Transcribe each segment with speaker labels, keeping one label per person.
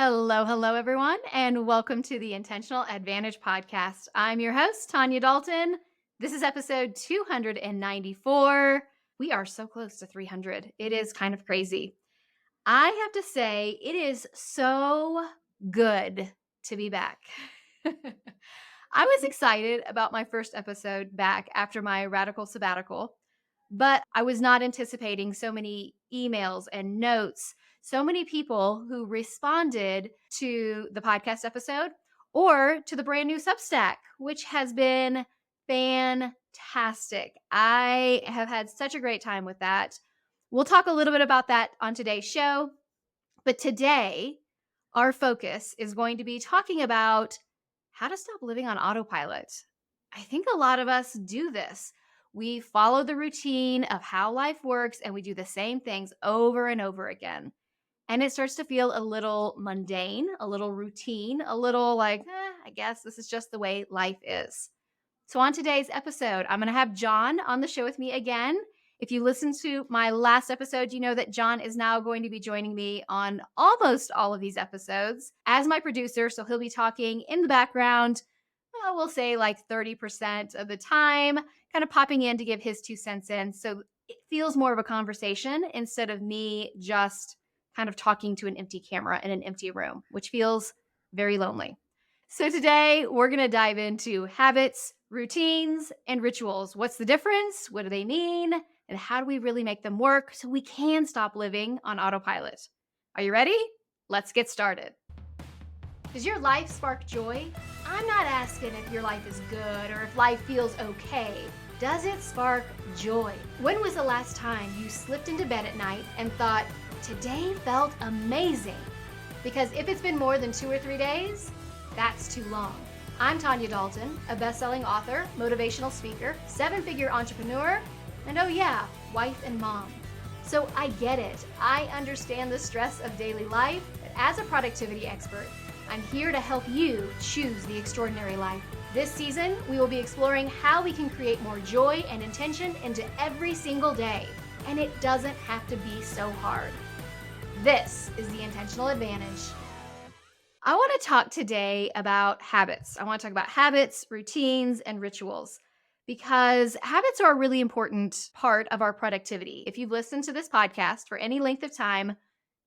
Speaker 1: Hello, hello, everyone, and welcome to the Intentional Advantage Podcast. I'm your host, Tanya Dalton. This is episode 294. We are so close to 300. It is kind of crazy. I have to say, it is so good to be back. I was excited about my first episode back after my radical sabbatical, but I was not anticipating so many emails and notes, so many people who responded to the podcast episode or to the brand new Substack, which has been fantastic. I have had such a great time with that. We'll talk a little bit about that on today's show. But today, our focus is going to be talking about how to stop living on autopilot. I think a lot of us do this. We follow the routine of how life works and we do the same things over and over again. And it starts to feel a little mundane, a little routine, a little like, I guess this is just the way life is. So, on today's episode, I'm going to have John on the show with me again. If you listened to my last episode, you know that John is now going to be joining me on almost all of these episodes as my producer. So, he'll be talking in the background, we'll say like 30% of the time, kind of popping in to give his 2 cents in. So, it feels more of a conversation instead of me just kind of talking to an empty camera in an empty room, which feels very lonely. So today we're going to dive into habits, routines, and rituals. What's the difference? What do they mean? And how do we really make them work so we can stop living on autopilot? Are you ready? Let's get started. Does your life spark joy? I'm not asking if your life is good or if life feels okay. Does it spark joy? When was the last time you slipped into bed at night and thought, today felt amazing? Because if it's been more than 2 or 3 days, that's too long. I'm Tanya Dalton, a best-selling author, motivational speaker, 7-figure entrepreneur, and oh yeah, wife and mom. So I get it. I understand the stress of daily life, but as a productivity expert, I'm here to help you choose the extraordinary life. This season, we will be exploring how we can create more joy and intention into every single day, and it doesn't have to be so hard. This is the Intentional Advantage. I want to talk today about habits. I want to talk about habits, routines, and rituals because habits are a really important part of our productivity. If you've listened to this podcast for any length of time,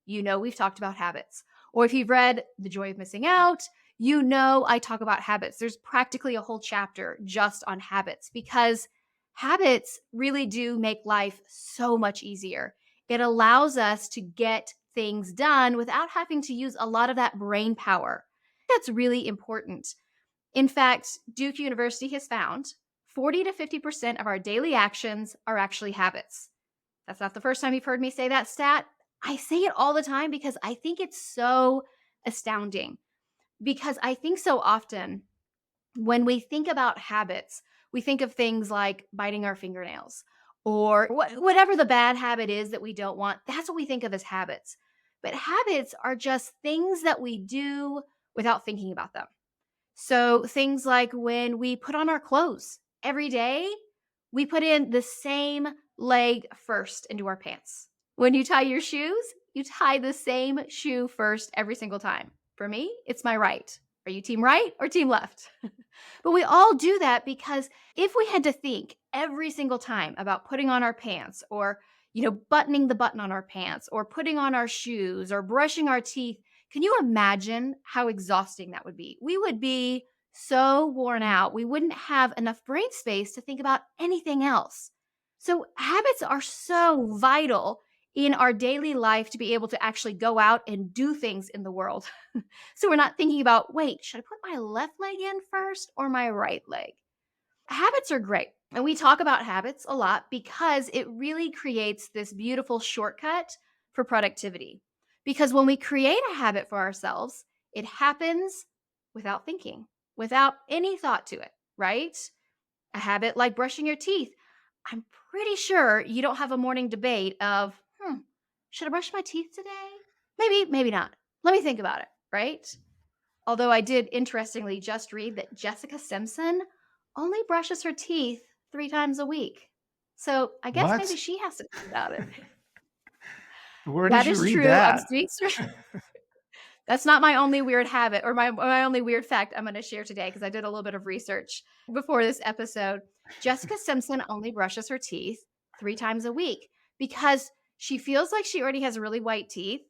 Speaker 1: you know we've talked about habits. Or if you've read The Joy of Missing Out, you know I talk about habits. There's practically a whole chapter just on habits because habits really do make life so much easier. It allows us to get things done without having to use a lot of that brain power. That's really important. In fact, Duke University has found 40 to 50% of our daily actions are actually habits. That's not the first time you've heard me say that stat. I say it all the time because I think it's so astounding. Because I think so often when we think about habits, we think of things like biting our fingernails or whatever the bad habit is that we don't want. That's what we think of as habits. But habits are just things that we do without thinking about them. So things like when we put on our clothes every day, we put in the same leg first into our pants. When you tie your shoes, you tie the same shoe first every single time. For me, it's my right. Are you team right or team left? But we all do that because if we had to think every single time about putting on our pants or, buttoning the button on our pants or putting on our shoes or brushing our teeth, can you imagine how exhausting that would be? We would be so worn out. We wouldn't have enough brain space to think about anything else. So habits are so vital in our daily life to be able to actually go out and do things in the world. So we're not thinking about, wait, should I put my left leg in first or my right leg? Habits are great. And we talk about habits a lot because it really creates this beautiful shortcut for productivity. Because when we create a habit for ourselves, it happens without thinking, without any thought to it, right? A habit like brushing your teeth. I'm pretty sure you don't have a morning debate of, should I brush my teeth today? Maybe, maybe not. Let me think about it, right? Although I did interestingly just read that Jessica Simpson only brushes her teeth 3 times a week. So I guess maybe
Speaker 2: What?
Speaker 1: she has to think about it.
Speaker 2: Where did
Speaker 1: That
Speaker 2: you
Speaker 1: is
Speaker 2: read
Speaker 1: true. I'm
Speaker 2: that?
Speaker 1: speaking. That's not my only weird habit or my only weird fact I'm going to share today because I did a little bit of research before this episode. Jessica Simpson only brushes her teeth 3 times a week because she feels like she already has really white teeth.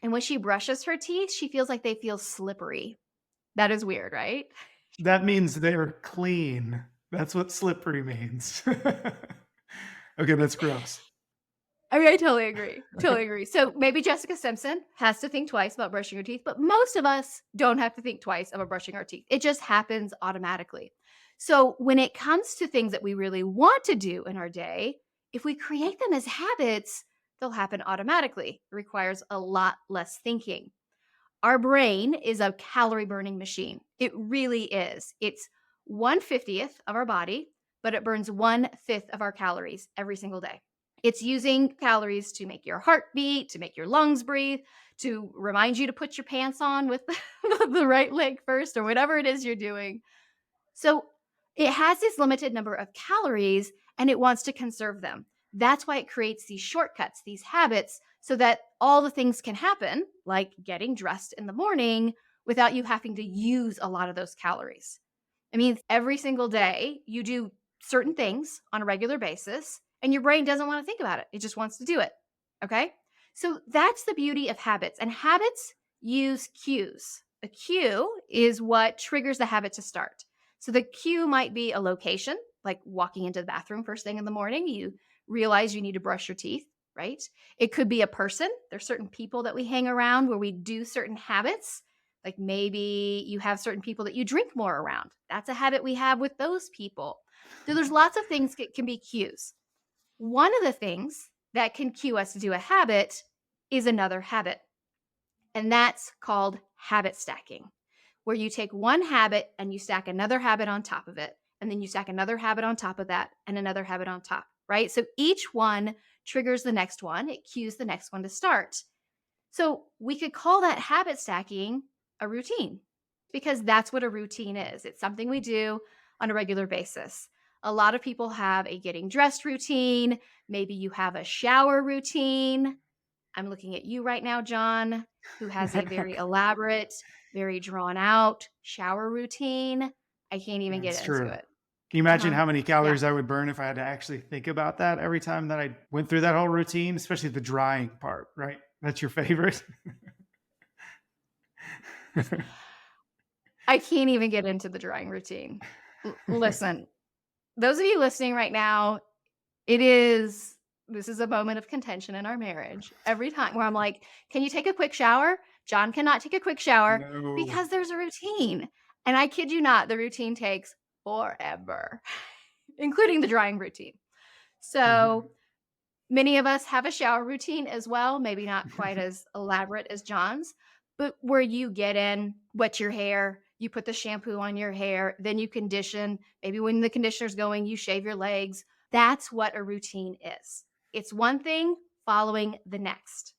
Speaker 1: And when she brushes her teeth, she feels like they feel slippery. That is weird, right?
Speaker 2: That means they're clean. That's what slippery means. Okay, that's gross.
Speaker 1: I mean, I totally agree. Totally agree. So maybe Jessica Simpson has to think twice about brushing her teeth, but most of us don't have to think twice about brushing our teeth. It just happens automatically. So when it comes to things that we really want to do in our day, if we create them as habits, they'll happen automatically. It requires a lot less thinking. Our brain is a calorie burning machine. It really is. It's 1/50th of our body, but it burns 1/5 of our calories every single day. It's using calories to make your heart beat, to make your lungs breathe, to remind you to put your pants on with the right leg first or whatever it is you're doing. So it has this limited number of calories and it wants to conserve them. That's why it creates these shortcuts, these habits, so that all the things can happen, like getting dressed in the morning without you having to use a lot of those calories. I mean, every single day you do certain things on a regular basis, and your brain doesn't want to think about it. It just wants to do it. Okay. So that's the beauty of habits. And habits use cues. A cue is what triggers the habit to start. So the cue might be a location, like walking into the bathroom first thing in the morning. You realize you need to brush your teeth, right? It could be a person. There's certain people that we hang around where we do certain habits. Like maybe you have certain people that you drink more around. That's a habit we have with those people. So there's lots of things that can be cues. One of the things that can cue us to do a habit is another habit. And that's called habit stacking, where you take one habit and you stack another habit on top of it. And then you stack another habit on top of that and another habit on top, right? So each one triggers the next one. It cues the next one to start. So we could call that habit stacking a routine because that's what a routine is. It's something we do on a regular basis. A lot of people have a getting dressed routine. Maybe you have a shower routine. I'm looking at you right now, John, who has a very elaborate, very drawn out shower routine. I can't even
Speaker 2: That's
Speaker 1: get into
Speaker 2: true.
Speaker 1: it.
Speaker 2: Can you imagine
Speaker 1: Uh-huh.
Speaker 2: how many
Speaker 1: Yeah.
Speaker 2: calories I would burn if I had to actually think about that every time that I went through that whole routine, especially the drying part, right? That's your favorite?
Speaker 1: I can't even get into the drying routine. Listen, those of you listening right now, this is a moment of contention in our marriage. Every time where I'm like, "Can you take a quick shower?" John cannot take a quick shower
Speaker 2: No.
Speaker 1: because there's a routine. And I kid you not, the routine takes forever, including the drying routine.
Speaker 2: Mhm.
Speaker 1: So many of us have a shower routine as well, maybe not quite as elaborate as John's, but where you get in, wet your hair, you put the shampoo on your hair, then you condition. Maybe when the conditioner's going, you shave your legs. That's what a routine is. It's one thing following the next.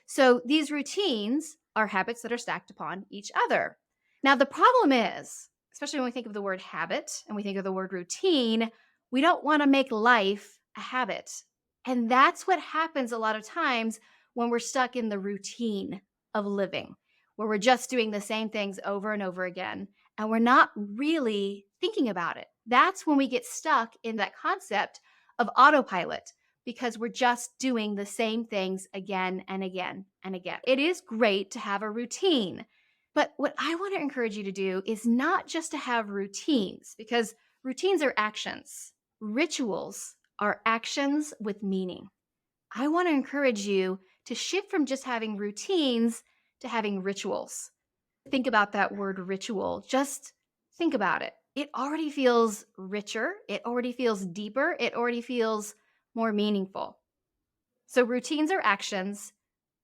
Speaker 1: So these routines are habits that are stacked upon each other. Now, the problem is, especially when we think of the word habit and we think of the word routine, we don't want to make life a habit. And that's what happens a lot of times when we're stuck in the routine of living, where we're just doing the same things over and over again, and we're not really thinking about it. That's when we get stuck in that concept of autopilot because we're just doing the same things again and again and again. It is great to have a routine. But what I want to encourage you to do is not just to have routines, because routines are actions. Rituals are actions with meaning. I want to encourage you to shift from just having routines to having rituals. Think about that word ritual. Just think about it. It already feels richer. It already feels deeper. It already feels more meaningful. So, routines are actions,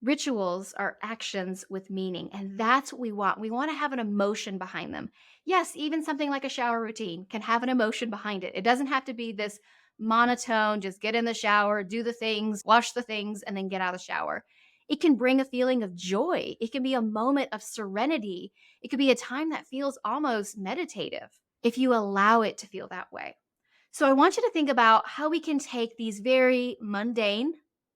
Speaker 1: rituals are actions with meaning. And that's what we want. We want to have an emotion behind them. Yes, even something like a shower routine can have an emotion behind it. It doesn't have to be this monotone, just get in the shower, do the things, wash the things, and then get out of the shower. It can bring a feeling of joy. It can be a moment of serenity. It could be a time that feels almost meditative if you allow it to feel that way. So I want you to think about how we can take these very mundane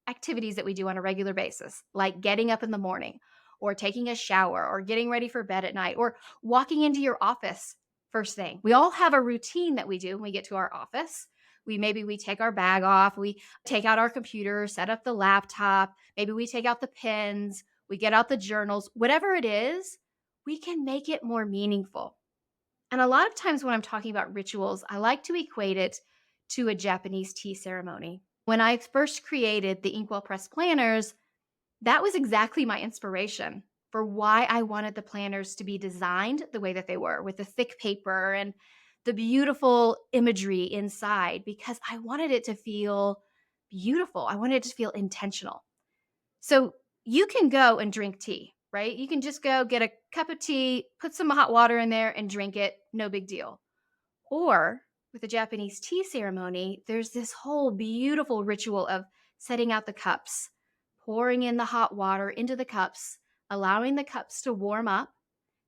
Speaker 1: activities that we do on a regular basis, like getting up in the morning, or taking a shower, or getting ready for bed at night, or walking into your office first thing. We all have a routine that we do when we get to our office. We take our bag off, we take out our computer, set up the laptop, maybe we take out the pens, we get out the journals, whatever it is, we can make it more meaningful. And a lot of times when I'm talking about rituals, I like to equate it to a Japanese tea ceremony. When I first created the Inkwell Press planners, that was exactly my inspiration for why I wanted the planners to be designed the way that they were, with the thick paper and the beautiful imagery inside, because I wanted it to feel beautiful. I wanted it to feel intentional. So you can go and drink tea, right? You can just go get a cup of tea, put some hot water in there and drink it. No big deal. Or with the Japanese tea ceremony, there's this whole beautiful ritual of setting out the cups, pouring in the hot water into the cups, allowing the cups to warm up.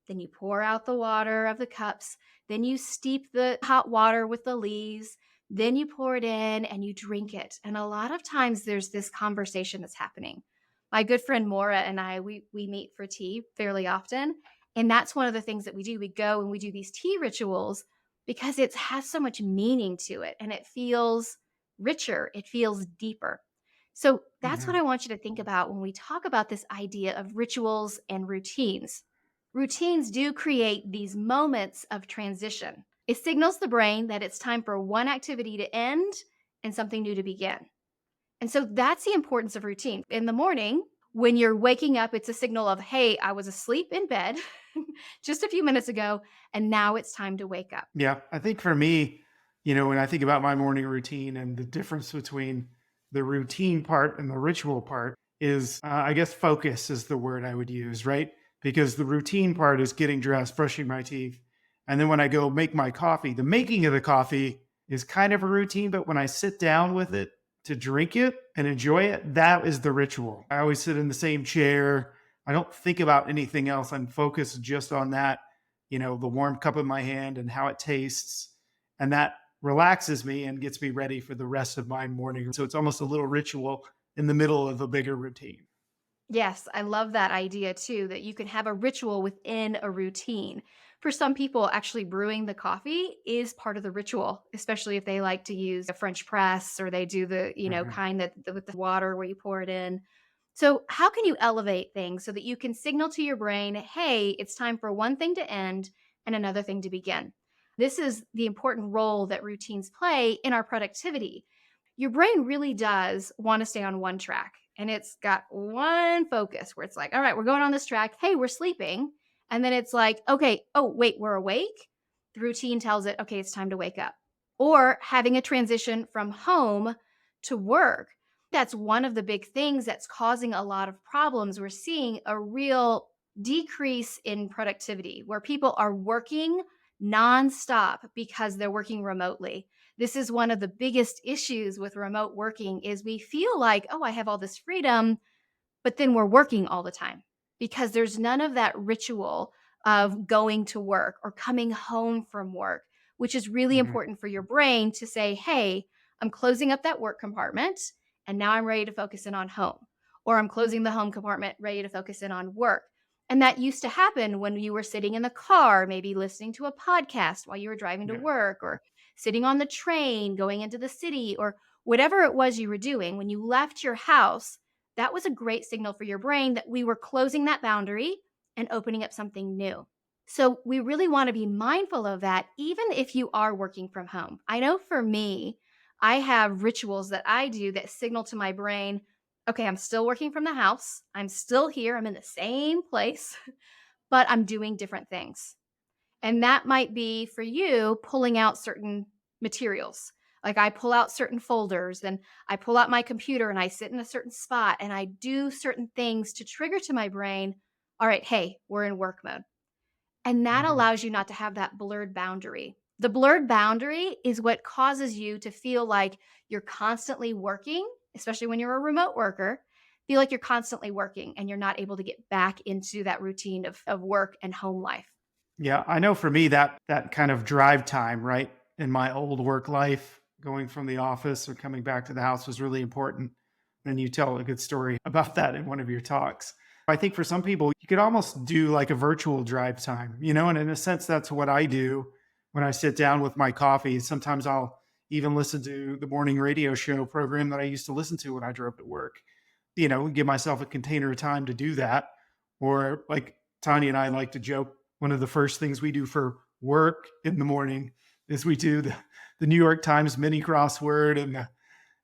Speaker 1: Then you pour out the water of the cups. Then you steep the hot water with the leaves. Then you pour it in and you drink it. And a lot of times there's this conversation that's happening. My good friend Maura and I, we meet for tea fairly often. And that's one of the things that we do. We go and we do these tea rituals because it has so much meaning to it and it feels richer, it feels deeper. So that's what
Speaker 2: Mhm.
Speaker 1: I want you to think about when we talk about this idea of rituals and routines. Routines do create these moments of transition. It signals the brain that it's time for one activity to end and something new to begin. And so that's the importance of routine. In the morning, when you're waking up, it's a signal of, hey, I was asleep in bed just a few minutes ago, and now it's time to wake up.
Speaker 2: Yeah, I think for me, when I think about my morning routine and the difference between the routine part and the ritual part is, I guess, focus is the word I would use, right? Because the routine part is getting dressed, brushing my teeth. And then when I go make my coffee, the making of the coffee is kind of a routine, but when I sit down with it to drink it and enjoy it, that is the ritual. I always sit in the same chair. I don't think about anything else. I'm focused just on that, the warm cup in my hand and how it tastes. And that relaxes me and gets me ready for the rest of my morning. So it's almost a little ritual in the middle of a bigger routine.
Speaker 1: Yes, I love that idea too, that you can have a ritual within a routine. For some people, actually brewing the coffee is part of the ritual, especially if they like to use a French press or they do the,
Speaker 2: Mhm.
Speaker 1: kind that with the water where you pour it in. So, how can you elevate things so that you can signal to your brain, hey, it's time for one thing to end and another thing to begin? This is the important role that routines play in our productivity. Your brain really does want to stay on one track, and it's got one focus where it's like, all right, we're going on this track. Hey, we're sleeping. And then it's like, okay, oh, wait, we're awake. The routine tells it, okay, it's time to wake up. Or having a transition from home to work. That's one of the big things that's causing a lot of problems. We're seeing a real decrease in productivity where people are working nonstop because they're working remotely. This is one of the biggest issues with remote working is we feel like, oh, I have all this freedom, but then we're working all the time because there's none of that ritual of going to work or coming home from work, which is really
Speaker 2: Mhm.
Speaker 1: important for your brain to say, hey, I'm closing up that work compartment and now I'm ready to focus in on home. Or I'm closing the home compartment, ready to focus in on work. And that used to happen when you were sitting in the car, maybe listening to a podcast while you were driving to
Speaker 2: Yeah.
Speaker 1: work, or sitting on the train going into the city, or whatever it was you were doing. When you left your house, that was a great signal for your brain that we were closing that boundary and opening up something new. So we really want to be mindful of that, even if you are working from home. I know for me, I have rituals that I do that signal to my brain, okay, I'm still working from the house. I'm still here. I'm in the same place, but I'm doing different things. And that might be for you pulling out certain materials. Like I pull out certain folders and I pull out my computer and I sit in a certain spot and I do certain things to trigger to my brain, all right, hey, we're in work mode. And that
Speaker 2: Mhm.
Speaker 1: allows you not to have that blurred boundary. The blurred boundary is what causes you to feel like you're constantly working, especially when you're a remote worker, feel like you're constantly working and you're not able to get back into that routine of work and home life.
Speaker 2: Yeah, I know for me that kind of drive time, right, in my old work life, going from the office or coming back to the house was really important. And you tell a good story about that in one of your talks. I think for some people, you could almost do like a virtual drive time, and in a sense, that's what I do when I sit down with my coffee. Sometimes I'll even listen to the morning radio show program that I used to listen to when I drove to work, give myself a container of time to do that. Or like Tanya and I like to joke, one of the first things we do for work in the morning is we do the New York Times mini crossword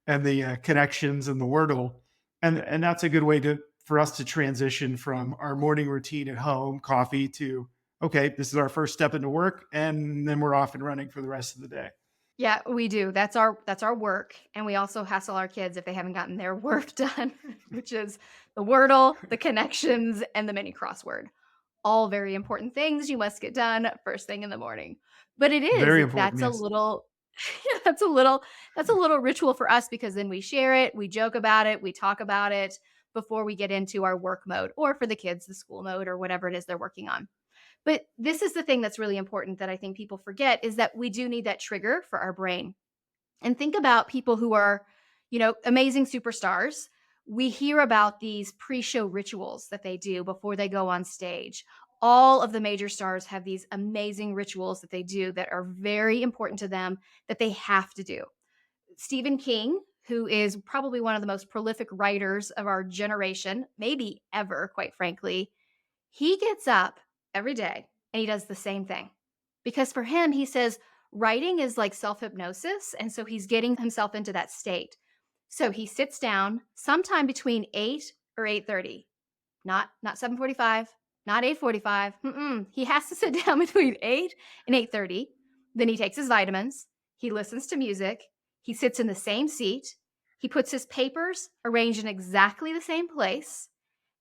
Speaker 2: and the connections and the Wordle, and that's a good way to for us to transition from our morning routine at home, coffee, to okay, this is our first step into work, and then we're off and running for the rest of the day.
Speaker 1: Yeah, we do. That's our work, and we also hassle our kids if they haven't gotten their work done, which is the Wordle, the connections, and the mini crossword. All very important things you must get done first thing in the morning. But
Speaker 2: Very
Speaker 1: that's
Speaker 2: important,
Speaker 1: a
Speaker 2: yes.
Speaker 1: little yeah, that's a little ritual for us because then we share it, we joke about it, we talk about it before we get into our work mode or for the kids, the school mode or whatever it is they're working on. But this is the thing that's really important that I think people forget is that we do need that trigger for our brain. And think about people who are, amazing superstars. We hear about these pre-show rituals that they do before they go on stage. All of the major stars have these amazing rituals that they do that are very important to them that they have to do. Stephen King, who is probably one of the most prolific writers of our generation, maybe ever, quite frankly, he gets up every day and he does the same thing. Because for him, he says writing is like self hypnosis. And so he's getting himself into that state. So he sits down sometime between 8 or 8:30, not 7:45, not 8:45. He has to sit down between 8 and 8:30. Then he takes his vitamins. He listens to music. He sits in the same seat. He puts his papers arranged in exactly the same place.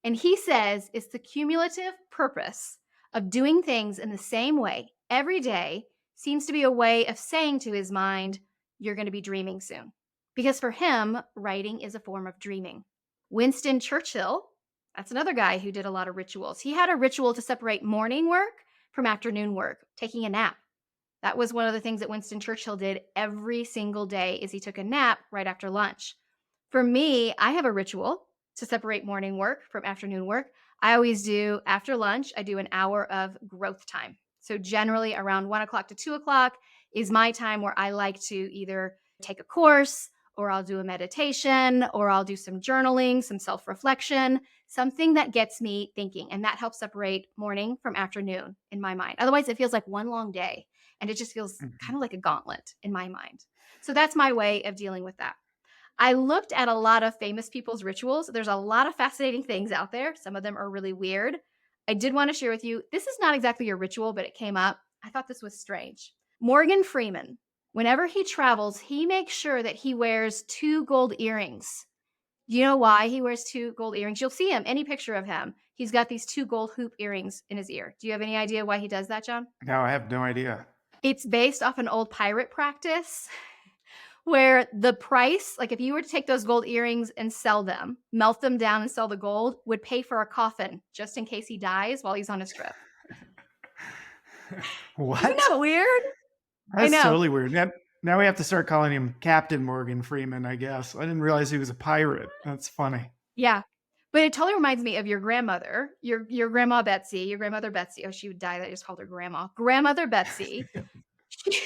Speaker 1: And he says it's the cumulative purpose of doing things in the same way every day seems to be a way of saying to his mind, you're going to be dreaming soon. Because for him, writing is a form of dreaming. Winston Churchill, that's another guy who did a lot of rituals. He had a ritual to separate morning work from afternoon work, taking a nap. That was one of the things that Winston Churchill did every single day is he took a nap right after lunch. For me, I have a ritual to separate morning work from afternoon work. I always do after lunch, I do an hour of growth time. So generally around 1 o'clock to 2 o'clock is my time where I like to either take a course or I'll do a meditation or I'll do some journaling, some self-reflection, something that gets me thinking. And that helps separate morning from afternoon in my mind. Otherwise, it feels like one long day and it just feels kind
Speaker 2: Mhm.
Speaker 1: of like a gauntlet in my mind. So that's my way of dealing with that. I looked at a lot of famous people's rituals. There's a lot of fascinating things out there. Some of them are really weird. I did want to share with you this is not exactly a ritual, but it came up. I thought this was strange. Morgan Freeman, whenever he travels, he makes sure that he wears two gold earrings. Do you know why he wears two gold earrings? You'll see him, any picture of him. He's got these two gold hoop earrings in his ear. Do you have any idea why he does that, John?
Speaker 2: No, I have no idea.
Speaker 1: It's based off an old pirate practice where the price, like if you were to take those gold earrings and sell them, melt them down and sell the gold, would pay for a coffin just in case he dies while he's on his trip. Isn't
Speaker 2: What?
Speaker 1: that weird? I
Speaker 2: That's
Speaker 1: know.
Speaker 2: totally weird. Now we have to start calling him Captain Morgan Freeman, I guess. I didn't realize he was a pirate. That's funny.
Speaker 1: Yeah. But it totally reminds me of your grandmother, your grandma Betsy, your grandmother Betsy. Oh, she would die. I just called her grandma. Grandmother Betsy. She,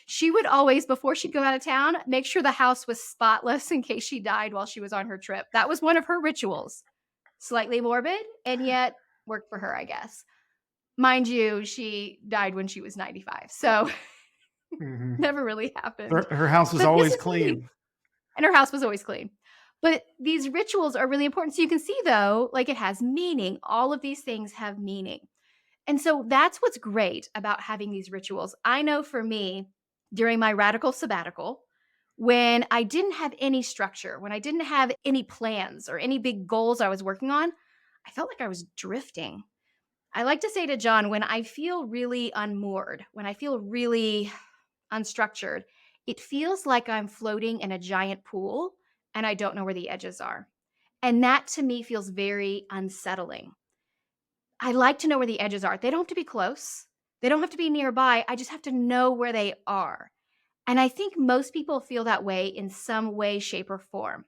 Speaker 1: she would always, before she'd go out of town, make sure the house was spotless in case she died while she was on her trip. That was one of her rituals. Slightly morbid and yet worked for her, I guess. Mind you, she died when she was 95. So
Speaker 2: Hmm.
Speaker 1: never really happened.
Speaker 2: Her house was
Speaker 1: But this
Speaker 2: always
Speaker 1: is really
Speaker 2: clean.
Speaker 1: and her house was always clean. But these rituals are really important. So you can see though, like it has meaning. All of these things have meaning. And so that's what's great about having these rituals. I know for me, during my radical sabbatical, when I didn't have any structure, when I didn't have any plans or any big goals I was working on, I felt like I was drifting. I like to say to John, when I feel really unmoored, when I feel really unstructured, it feels like I'm floating in a giant pool and I don't know where the edges are. And that to me feels very unsettling. I like to know where the edges are. They don't have to be close, they don't have to be nearby. I just have to know where they are. And I think most people feel that way in some way, shape, or form.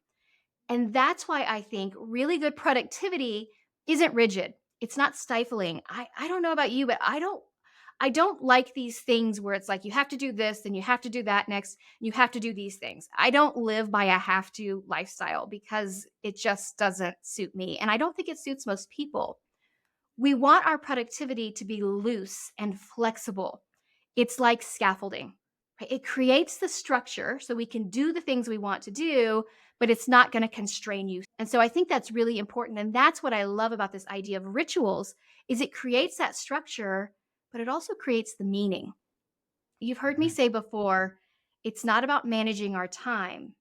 Speaker 1: And that's why I think really good productivity isn't rigid. It's not stifling. I don't know about you, but I don't like these things where it's like you have to do this, then you have to do that next, you have to do these things. I don't live by a have to lifestyle because it just doesn't suit me. And I don't think it suits most people. We want our productivity to be loose and flexible. It's like scaffolding. Right? It creates the structure so we can do the things we want to do, but it's not going to constrain you. And so I think that's really important, and that's what I love about this idea of rituals is it creates that structure, but it also creates the meaning. You've heard me
Speaker 2: Mhm.
Speaker 1: say before, it's not about managing our time,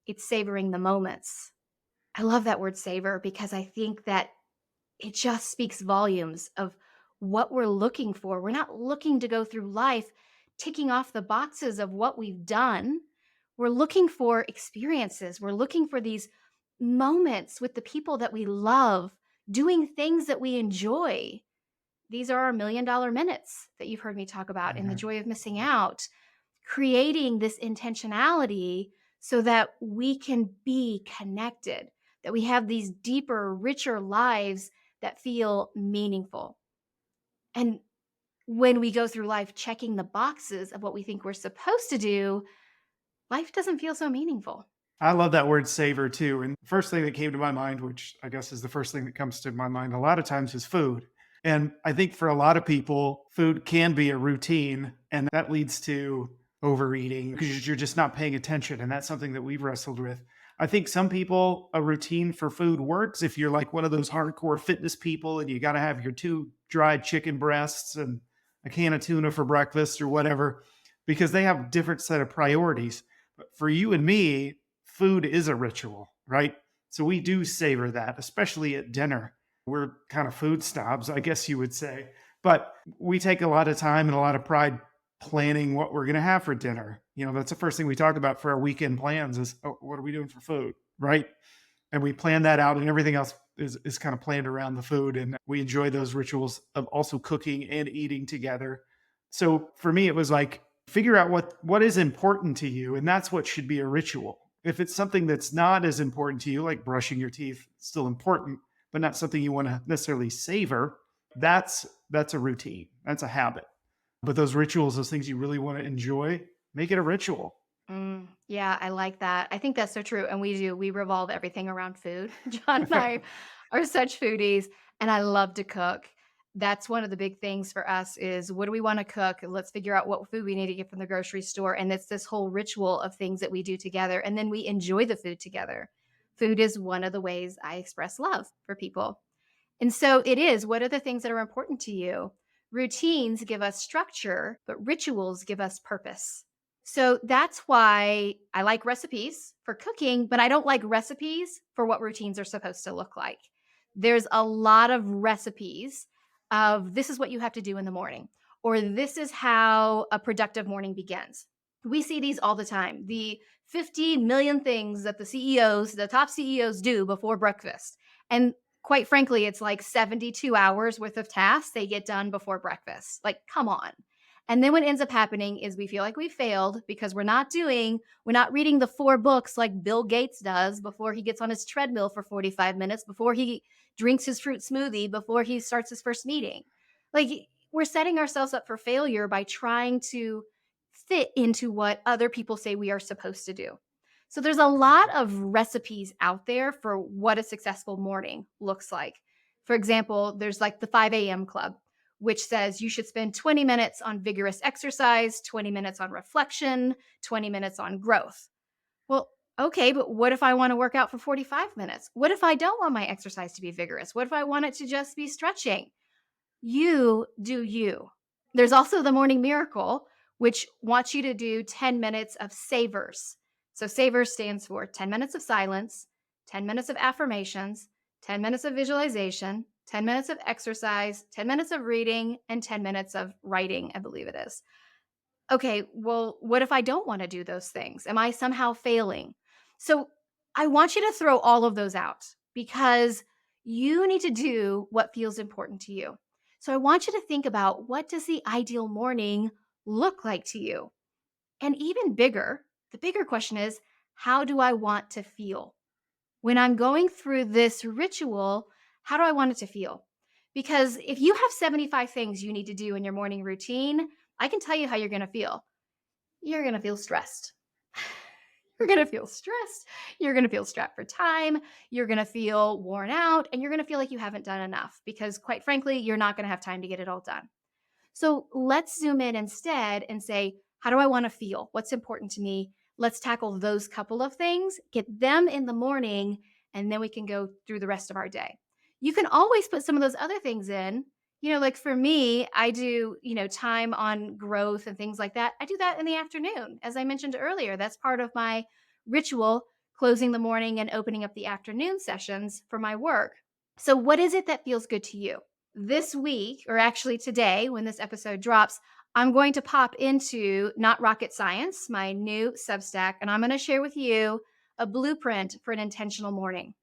Speaker 1: it's savoring the moments. I love that word savor because I think that it just speaks volumes of what we're looking for. We're not looking to go through life ticking off the boxes of what we've done. We're looking for experiences. We're looking for these moments with the people that we love, doing things that we enjoy. These are our $1,000,000 minutes that you've heard me talk about in the
Speaker 2: Mhm.
Speaker 1: joy of missing out, creating this intentionality so that we can be connected, that we have these deeper, richer lives that feel meaningful. And when we go through life checking the boxes of what we think we're supposed to do, life doesn't feel so meaningful.
Speaker 2: I love that word savor too. And the first thing that came to my mind, which I guess is the first thing that comes to my mind a lot of times, is food. And I think for a lot of people, food can be a routine, and that leads to overeating because you're just not paying attention. And that's something that we've wrestled with. I think some people, a routine for food works if you're like one of those hardcore fitness people and you got to have your two dried chicken breasts and a can of tuna for breakfast or whatever, because they have a different set of priorities. But for you and me, food is a ritual, right? So we do savor that, especially at dinner. We're kind of food snobs, I guess you would say. But we take a lot of time and a lot of pride planning what we're going to have for dinner. You know, that's the first thing we talk about for our weekend plans is, oh, what are we doing for food, right? And we plan that out, and everything else is kind of planned around the food. And we enjoy those rituals of also cooking and eating together. So for me, it was like, figure out what is important to you, and that's what should be a ritual. If it's something that's not as important to you, like brushing your teeth, still important, but not something you want to necessarily savor, that's a routine. That's a habit. But those rituals, those things you really want to enjoy, make it a ritual.
Speaker 1: Yeah, I like that. I think that's so true. And we do. We revolve everything around food. John and I are such foodies, and I love to cook. That's one of the big things for us is what do we want to cook? Let's figure out what food we need to get from the grocery store. And it's this whole ritual of things that we do together. And then we enjoy the food together. Food is one of the ways I express love for people. And so it is. What are the things that are important to you? Routines give us structure, but rituals give us purpose. So that's why I like recipes for cooking, but I don't like recipes for what routines are supposed to look like. There's a lot of recipes of this is what you have to do in the morning, or this is how a productive morning begins. We see these all the time. The 50 million things that the CEOs, the top CEOs do before breakfast. And quite frankly, it's like 72 hours worth of tasks they get done before breakfast. Like, come on. And then what ends up happening is we feel like we failed because we're not reading the 4 books like Bill Gates does before he gets on his treadmill for 45 minutes, before he drinks his fruit smoothie, before he starts his first meeting. Like, we're setting ourselves up for failure by trying to fit into what other people say we are supposed to do. So there's a lot of recipes out there for what a successful morning looks like. For example, there's like the 5 a.m. club, which says you should spend 20 minutes on vigorous exercise, 20 minutes on reflection, 20 minutes on growth. Well, okay, but what if I want to work out for 45 minutes? What if I don't want my exercise to be vigorous? What if I want it to just be stretching? You do you. There's also the morning miracle, which wants you to do 10 minutes of savers. So, savers stands for 10 minutes of silence, 10 minutes of affirmations, 10 minutes of visualization, 10 minutes of exercise, 10 minutes of reading, and 10 minutes of writing, I believe it is. Okay, well, what if I don't want to do those things? Am I somehow failing? So I want you to throw all of those out because you need to do what feels important to you. So I want you to think about what does the ideal morning look like to you? And even bigger, the bigger question is, how do I want to feel? When I'm going through this ritual, how do I want it to feel? Because if you have 75 things you need to do in your morning routine, I can tell you how you're going to feel. You're going to feel stressed. You're going to feel stressed. You're going to feel strapped for time. You're going to feel worn out, and you're going to feel like you haven't done enough because, quite frankly, you're not going to have time to get it all done. So let's zoom in instead and say, how do I want to feel? What's important to me? Let's tackle those couple of things, get them in the morning, and then we can go through the rest of our day. You can always put some of those other things in. Like for me, I do, time on growth and things like that. I do that in the afternoon. As I mentioned earlier, that's part of my ritual, closing the morning and opening up the afternoon sessions for my work. So what is it that feels good to you? This week, or actually today, when this episode drops, I'm going to pop into Not Rocket Science, my new Substack, and I'm going to share with you a blueprint for an intentional morning.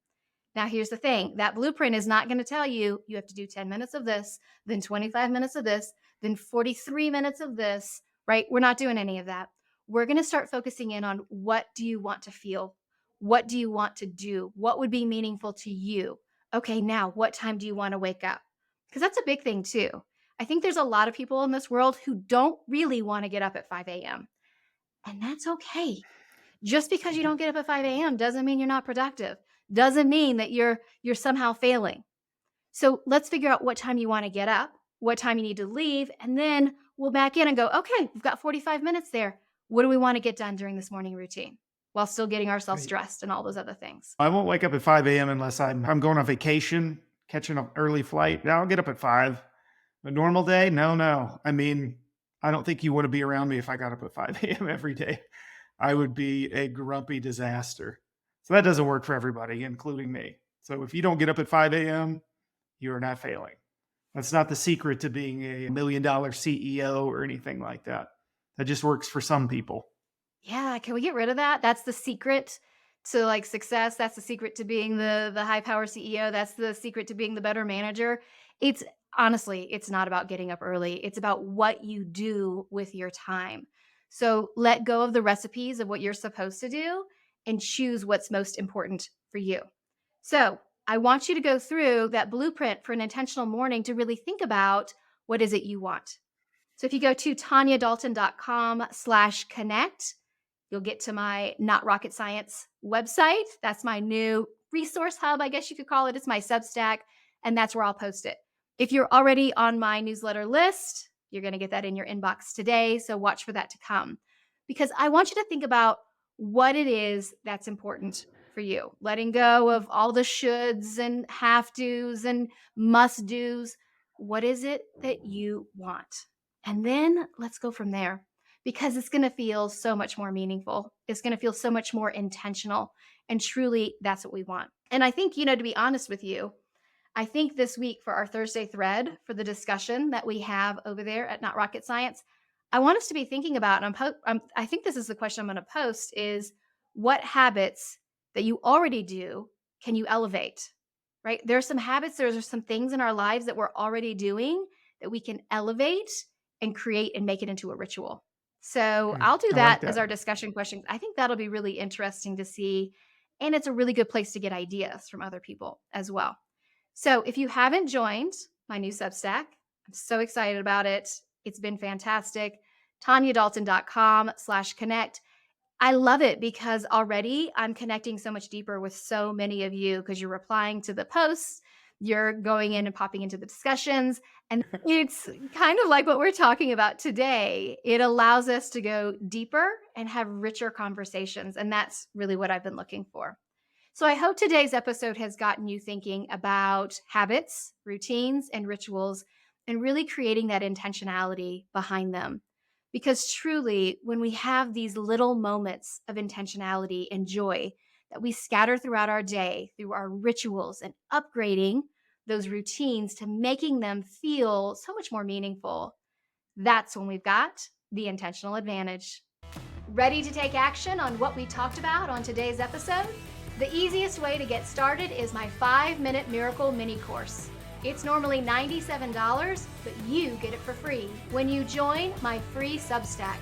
Speaker 1: Now, here's the thing. That blueprint is not going to tell you have to do 10 minutes of this, then 25 minutes of this, then 43 minutes of this, right? We're not doing any of that. We're going to start focusing in on what do you want to feel? What do you want to do? What would be meaningful to you? Okay, now what time do you want to wake up? Because that's a big thing too. I think there's a lot of people in this world who don't really want to get up at 5 a.m. And that's okay. Just because you don't get up at 5 a.m. doesn't mean you're not productive. Doesn't mean that you're somehow failing. So let's figure out what time you want to get up, what time you need to leave, and then we'll back in and go, okay, we've got 45 minutes there. What do we want to get done during this morning routine while still getting ourselves
Speaker 2: Right.
Speaker 1: dressed and all those other things?
Speaker 2: I won't wake up at 5 a.m. unless I'm going on vacation, catching an early flight. Now I'll get up at 5. A normal day? No. I mean, I don't think you want to be around me if I got up at 5 a.m. every day. I would be a grumpy disaster. So that doesn't work for everybody, including me. So if you don't get up at 5 a.m., you are not failing. That's not the secret to being a $1 million CEO or anything like that. That just works for some people.
Speaker 1: Yeah, can we get rid of that? That's the secret to success. That's the secret to being the high power CEO. That's the secret to being the better manager. It's honestly, it's not about getting up early. It's about what you do with your time. So let go of the recipes of what you're supposed to do and choose what's most important for you. So I want you to go through that blueprint for an intentional morning to really think about what is it you want. So if you go to tanyadalton.com/connect, you'll get to my Not Rocket Science website. That's my new resource hub, I guess you could call it. It's my Substack, and that's where I'll post it. If you're already on my newsletter list, you're going to get that in your inbox today. So watch for that to come, because I want you to think about what it is that's important for you. Letting go of all the shoulds and have tos and must dos. What is it that you want? And then let's go from there, because it's going to feel so much more meaningful. It's going to feel so much more intentional. And truly, that's what we want. And I think, to be honest with you, I think this week for our Thursday thread, for the discussion that we have over there at Not Rocket Science, I want us to be thinking about, and I think this is the question I'm going to post, is what habits that you already do can you elevate, right? There are some habits, there's some things in our lives that we're already doing that we can elevate and create and make it into a ritual. So I'll do
Speaker 2: I like
Speaker 1: that as
Speaker 2: that.
Speaker 1: our discussion question. I think that'll be really interesting to see. And it's a really good place to get ideas from other people as well. So if you haven't joined my new Substack, I'm so excited about it. It's been fantastic. TanyaDalton.com/connect. I love it because already I'm connecting so much deeper with so many of you because you're replying to the posts, you're going in and popping into the discussions. And it's kind of like what we're talking about today. It allows us to go deeper and have richer conversations. And that's really what I've been looking for. So I hope today's episode has gotten you thinking about habits, routines, and rituals, and really creating that intentionality behind them. Because truly, when we have these little moments of intentionality and joy that we scatter throughout our day through our rituals and upgrading those routines to making them feel so much more meaningful, that's when we've got the intentional advantage. Ready to take action on what we talked about on today's episode? The easiest way to get started is my 5-minute miracle mini course. It's normally $97, but you get it for free when you join my free Substack.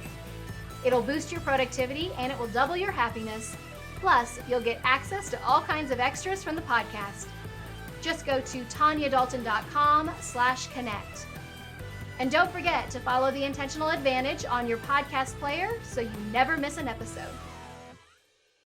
Speaker 1: It'll boost your productivity and it will double your happiness. Plus, you'll get access to all kinds of extras from the podcast. Just go to tanyadalton.com/connect. And don't forget to follow The Intentional Advantage on your podcast player so you never miss an episode.